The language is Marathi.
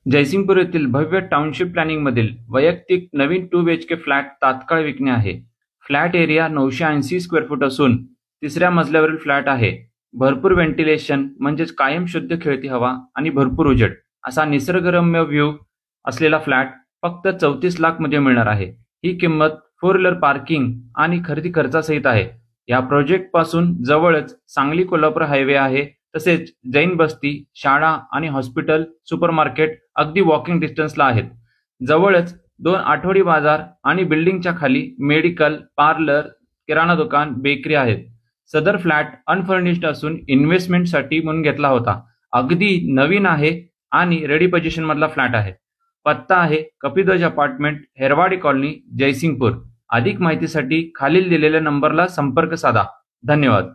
जयसिंगपूर येथील भव्य टाउनशिप प्लॅनिंग मधील वैयक्तिक नवीन 2 BHK फ्लॅट तात्काळ विकणे आहे. फ्लॅट एरिया 980 स्क्वेअर फूट असून तिसऱ्या मजल्यावरील फ्लॅट आहे. भरपूर व्हेंटिलेशन म्हणजेच कायम शुद्ध खेळती हवा आणि भरपूर उजेड असा निसर्गरम्य व्ह्यू असलेला फ्लॅट फक्त 34 लाख मध्ये मिळणार आहे. ही किंमत 4 व्हीलर पार्किंग आणि खरेदी खर्चासहित आहे. या प्रोजेक्ट पासून जवळच सांगली कोल्हापूर हायवे आहे. तसेच जैन बस्ती, शाळा आणि हॉस्पिटल, सुपरमार्केट अगदी वॉकिंग डिस्टन्सला आहेत. जवळच 2 आठवडी बाजार आणि बिल्डिंगच्या खाली मेडिकल, पार्लर, किराणा दुकान, बेकरी आहेत. सदर फ्लॅट अनफर्निश्ड असून इन्व्हेस्टमेंटसाठी म्हणून घेतला होता. अगदी नवीन आहे आणि रेडी पोझिशन मधला फ्लॅट आहे. पत्ता आहे कपिध्वज अपार्टमेंट, हेरवाडी कॉलनी, जयसिंगपूर. अधिक माहितीसाठी खालील दिलेल्या नंबरला संपर्क साधा. धन्यवाद.